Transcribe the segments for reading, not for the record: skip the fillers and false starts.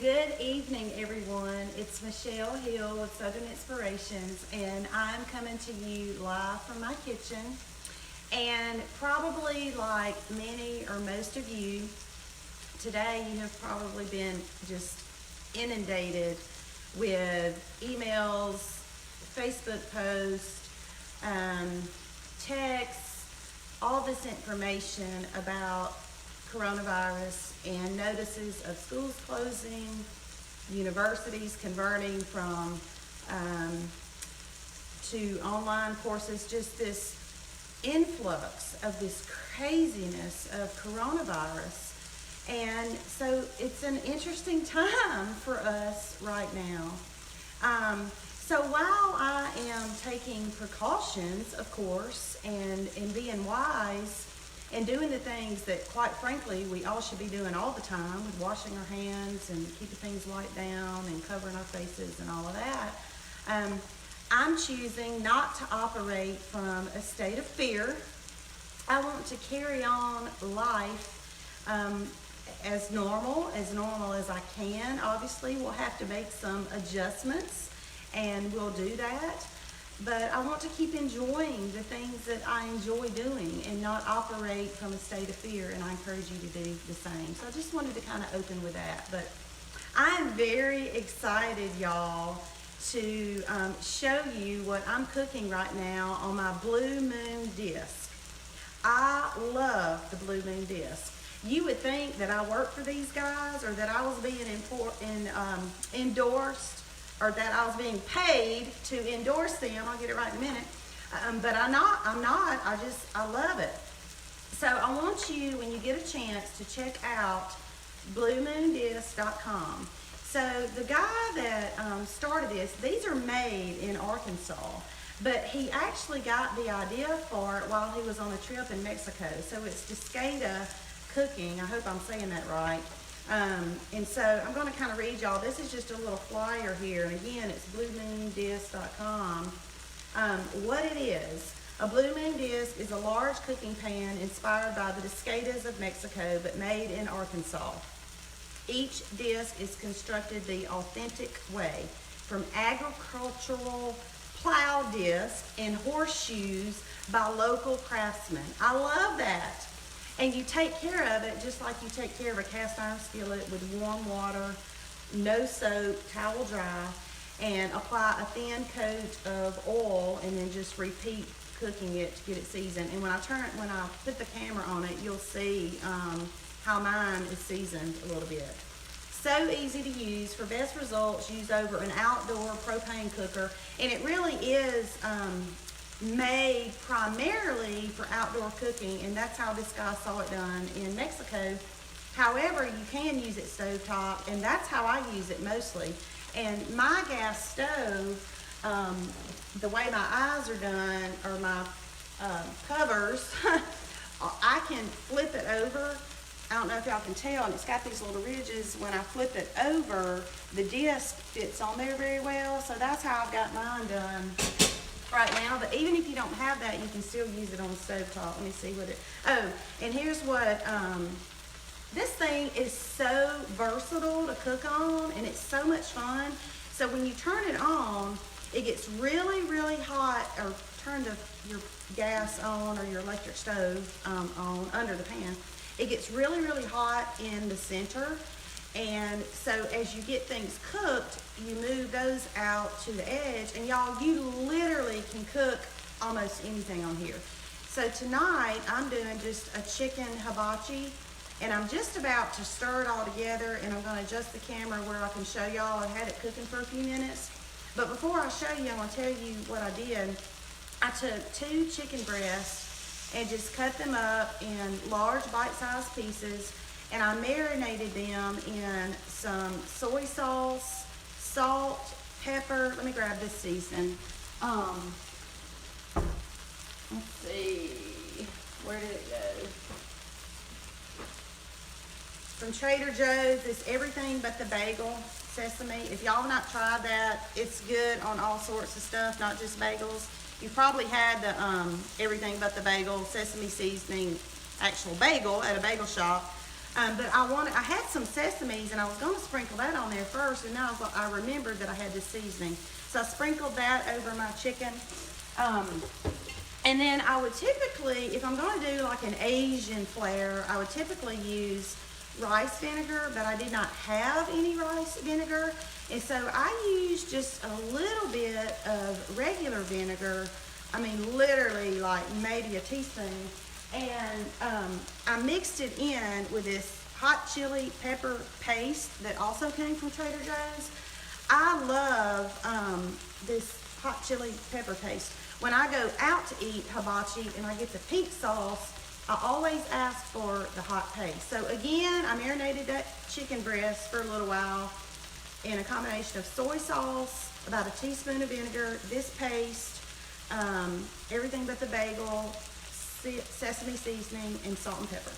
Good evening, everyone. It's Michelle Hill with Southern Inspirations, and I'm coming to you live from my kitchen. And probably like many or most of you, today you have probably been just inundated with emails, Facebook posts, texts, all this information about coronavirus and notices of schools closing, universities converting from to online courses, just this influx of this craziness of coronavirus. And so it's an interesting time for us right now. So while I am taking precautions, of course, and being wise and doing the things that, quite frankly, we all should be doing all the time, with washing our hands and keeping things wiped down and covering our faces and all of that, I'm choosing not to operate from a state of fear. I want to carry on life as normal as I can. Obviously, we'll have to make some adjustments, and we'll do that. But I want to keep enjoying the things that I enjoy doing and not operate from a state of fear, and I encourage you to do the same. So I just wanted to kind of open with that. But I'm very excited, y'all, to show you what I'm cooking right now on my Blue Moon disc. I love the Blue Moon disc. You would think that I work for these guys, or that I was being endorsed, or that I was being paid to endorse them. I'll get it right in a minute. But I'm not. I love it. So I want you, when you get a chance, to check out bluemoondisc.com. So the guy that started this, these are made in Arkansas, but he actually got the idea for it while he was on a trip in Mexico. So it's Discada Cooking. I hope I'm saying that right. And so I'm going to kind of read y'all. This is just a little flyer here. And again, it's bluemoondisc.com. What it is, a Blue Moon disc is a large cooking pan inspired by the Discadas of Mexico, but made in Arkansas. Each disc is constructed the authentic way, from agricultural plow disc and horseshoes by local craftsmen. I love that. And you take care of it just like you take care of a cast iron skillet, with warm water, no soap, towel dry, and apply a thin coat of oil, and then just repeat cooking it to get it seasoned. And when I put the camera on it, you'll see how mine is seasoned a little bit. So easy to use. For best results, use over an outdoor propane cooker, and it really is made primarily for outdoor cooking, and that's how this guy saw it done in Mexico. However, you can use it stovetop, and that's how I use it mostly. And my gas stove, the way my eyes are done, or my covers, I can flip it over. I don't know if y'all can tell, and it's got these little ridges. When I flip it over, the disc fits on there very well, so that's how I've got mine done right now. But even if you don't have that, you can still use it on the stovetop. Let me see what it, and here's what, this thing is so versatile to cook on, and it's so much fun. So when you turn it on, it gets really, really hot, or turn your gas on, or your electric stove on under the pan. It gets really, really hot in the center. And so as you get things cooked, you move those out to the edge, and y'all, you literally can cook almost anything on here. So tonight I'm doing just a chicken hibachi, and I'm just about to stir it all together, and I'm going to adjust the camera where I can show y'all. I had it cooking for a few minutes, but before I show you, I'm going to tell you what I did. I took 2 chicken breasts and just cut them up in large bite-sized pieces, and I marinated them in some soy sauce, salt, pepper. Let me grab this seasoning. Let's see, where did it go? From Trader Joe's. It's everything but the bagel sesame. If y'all have not tried that, it's good on all sorts of stuff, not just bagels. You probably had the everything but the bagel sesame seasoning actual bagel at a bagel shop. But I had some sesames, and I was going to sprinkle that on there first, and now I remembered that I had this seasoning. So I sprinkled that over my chicken. And then I would typically, if I'm going to do like an Asian flair, I would typically use rice vinegar, but I did not have any rice vinegar. And so I used just a little bit of regular vinegar. I mean, literally like maybe a teaspoon. And I mixed it in with this hot chili pepper paste that also came from Trader Joe's. I love this hot chili pepper paste. When I go out to eat hibachi and I get the pink sauce, I always ask for the hot paste. So again, I marinated that chicken breast for a little while in a combination of soy sauce, about a teaspoon of vinegar, this paste, everything but the bagel, sesame seasoning, and salt and pepper.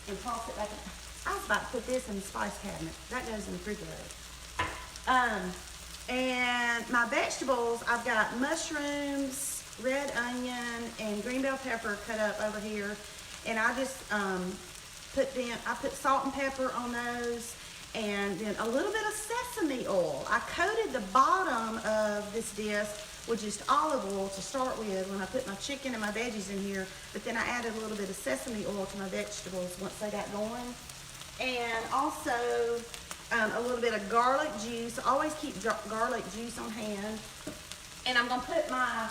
And toss it back in. I was about to put this in the spice cabinet. That goes in the refrigerator. And my vegetables, I've got mushrooms, red onion, and green bell pepper cut up over here. And I just put salt and pepper on those, and then a little bit of sesame oil. I coated the bottom of this disc with just olive oil to start with when I put my chicken and my veggies in here, but then I added a little bit of sesame oil to my vegetables once they got going. And also a little bit of garlic juice. Always keep garlic juice on hand. And I'm gonna put my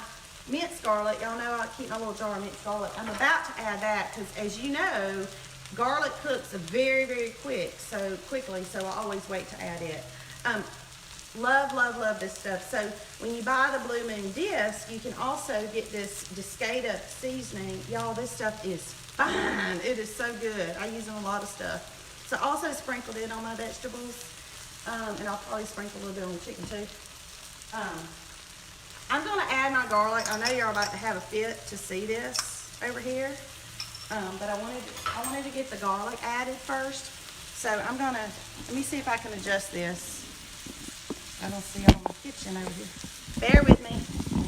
minced garlic. Y'all know I keep my little jar of minced garlic. I'm about to add that because, as you know, garlic cooks very, very quickly, so I always wait to add it. Love, love, love this stuff. So when you buy the Blue Moon disc, you can also get this Discada seasoning. Y'all, this stuff is fine. It is so good. I use it in a lot of stuff. So I also sprinkled it on my vegetables, and I'll probably sprinkle a little bit on the chicken too. I'm gonna add my garlic. I know you're about to have a fit to see this over here, but I wanted to get the garlic added first. So let me see if I can adjust this. I don't see all my kitchen over here. Bear with me.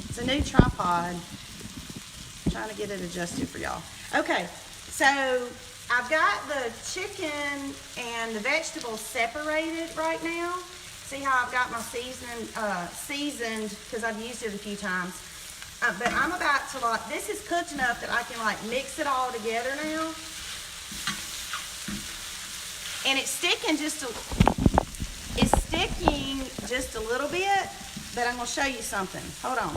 It's a new tripod. I'm trying to get it adjusted for y'all. Okay, so I've got the chicken and the vegetables separated right now. See how I've got my seasoning seasoned because I've used it a few times. But I'm about to this is cooked enough that I can mix it all together now. And it's sticking just a little bit, but I'm gonna show you something. Hold on.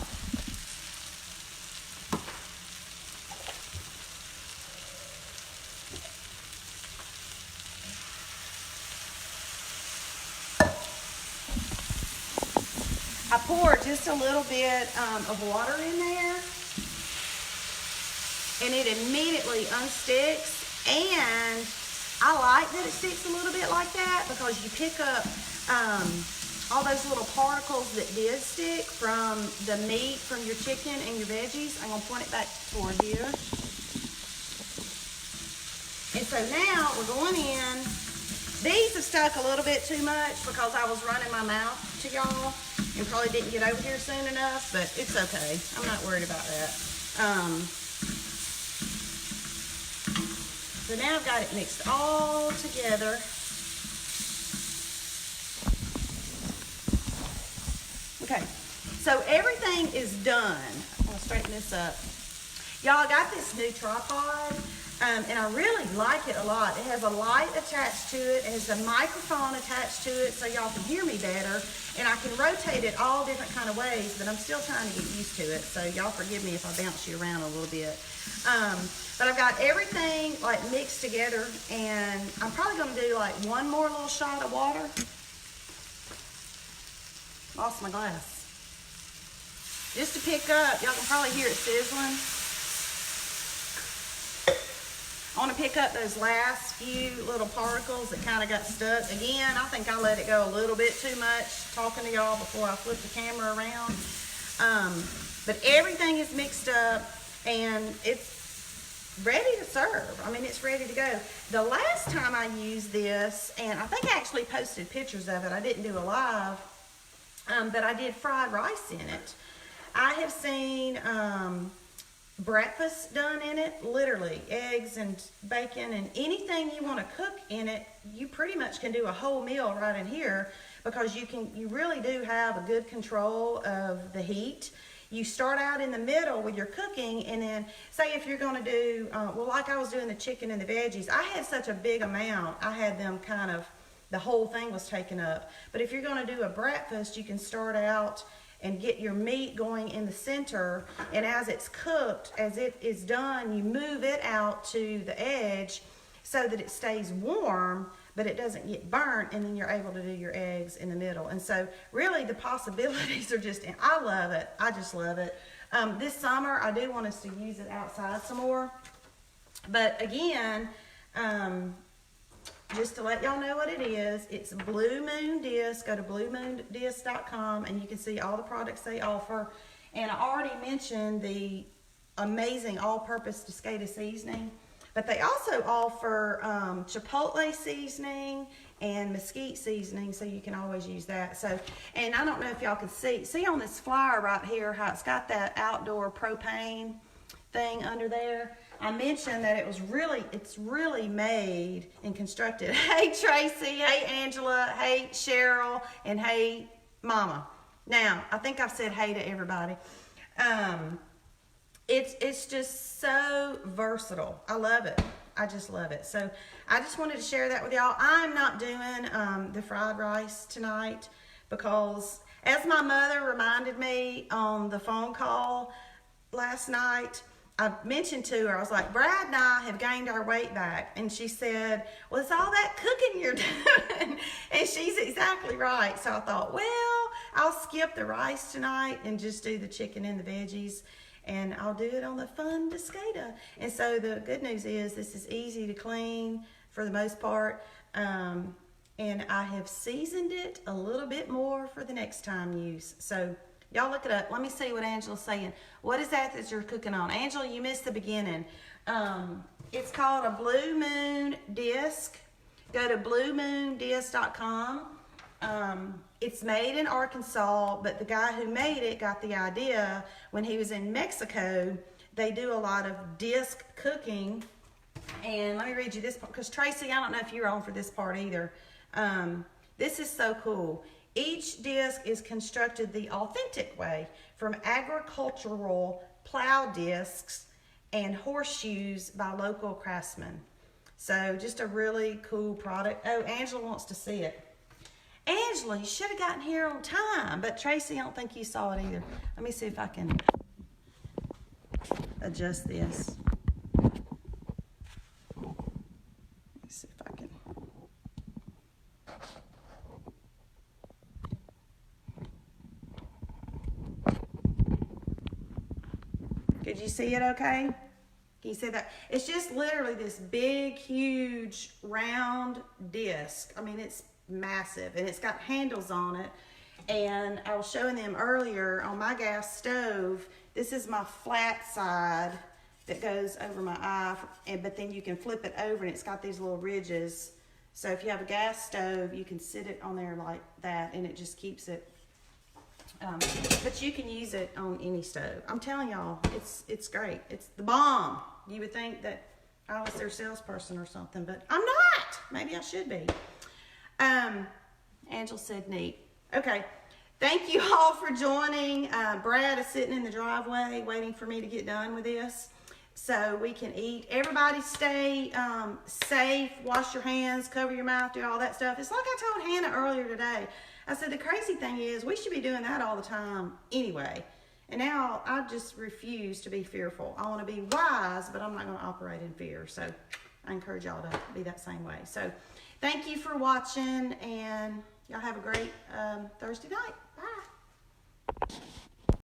I poured just a little bit of water in there, and it immediately unsticks. And I like that it sticks a little bit like that because you pick up all those little particles that did stick from the meat from your chicken and your veggies. I'm gonna point it back toward here. And so now we're going in. These have stuck a little bit too much because I was running my mouth to y'all and probably didn't get over here soon enough, but it's okay. I'm not worried about that. So now I've got it mixed all together. Okay, so everything is done. I'm gonna straighten this up. Y'all, I got this new tripod, and I really like it a lot. It has a light attached to it. It has a microphone attached to it so y'all can hear me better. And I can rotate it all different kind of ways, but I'm still trying to get used to it. So y'all forgive me if I bounce you around a little bit. But I've got everything mixed together, and I'm probably gonna do one more little shot of water. Lost my glass. Just to pick up, y'all can probably hear it sizzling. I want to pick up those last few little particles that kind of got stuck. Again, I think I let it go a little bit too much talking to y'all before I flip the camera around. But everything is mixed up and it's ready to serve. I mean, it's ready to go. The last time I used this, and I think I actually posted pictures of it. I didn't do a live, but I did fried rice in it. I have seen breakfast done in it, literally eggs and bacon and anything you want to cook in it. You pretty much can do a whole meal right in here, because you really do have a good control of the heat. You start out in the middle with your cooking, and then say if you're going to do, well, like I was doing the chicken and the veggies, I had such a big amount, I had them kind of, the whole thing was taken up. But if you're going to do a breakfast, you can start out and get your meat going in the center, and as it's cooked, as it is done, you move it out to the edge so that it stays warm, but it doesn't get burnt, and then you're able to do your eggs in the middle. And so really the possibilities are just, I love it. I just love it. This summer, I do want us to use it outside some more. But again, just to let y'all know what it is, it's Blue Moon Disc. Go to bluemoondisc.com and you can see all the products they offer. And I already mentioned the amazing all-purpose Cascada seasoning, but they also offer chipotle seasoning and mesquite seasoning, so you can always use that. So, and I don't know if y'all can see on this flyer right here how it's got that outdoor propane thing under there. I mentioned that it's really made and constructed. Hey Tracy, hey Angela, hey Cheryl, and hey Mama. Now, I think I've said hey to everybody. It's just so versatile. I love it. I just love it. So I just wanted to share that with y'all. I'm not doing the fried rice tonight because, as my mother reminded me on the phone call last night, I mentioned to her, I was like, Brad and I have gained our weight back. And she said, well, it's all that cooking you're doing. And she's exactly right. So I thought, well, I'll skip the rice tonight and just do the chicken and the veggies. And I'll do it on the fun Cascada. And so the good news is this is easy to clean for the most part. And I have seasoned it a little bit more for the next time use. So y'all look it up. Let me see what Angela's saying. What is that you're cooking on? Angela, you missed the beginning. It's called a Blue Moon Disc. Go to bluemoondisc.com. It's made in Arkansas, but the guy who made it got the idea when he was in Mexico. They do a lot of disc cooking. And let me read you this part, because Tracy, I don't know if you're on for this part either. This is so cool. Each disc is constructed the authentic way from agricultural plow discs and horseshoes by local craftsmen. So just a really cool product. Oh, Angela wants to see it. Angela, you should have gotten here on time, but Tracy, I don't think you saw it either. Let me see if I can adjust this. Let me see if I can. Could you see it okay? Can you see that? It's just literally this big, huge, round disc. I mean, it's massive, and it's got handles on it. And I was showing them earlier on my gas stove. This is my flat side that goes over my eye, but then you can flip it over, and it's got these little ridges. So if you have a gas stove, you can sit it on there like that, and it just keeps it. But you can use it on any stove. I'm telling y'all, it's great. It's the bomb. You would think that I was their salesperson or something, but I'm not. Maybe I should be. Angela said neat. Okay. Thank you all for joining. Brad is sitting in the driveway waiting for me to get done with this so we can eat. Everybody stay safe. Wash your hands, cover your mouth, do all that stuff. It's like I told Hannah earlier today. I said the crazy thing is we should be doing that all the time anyway. And now I just refuse to be fearful. I want to be wise, but I'm not going to operate in fear. So I encourage y'all to be that same way. So thank you for watching, and y'all have a great Thursday night. Bye.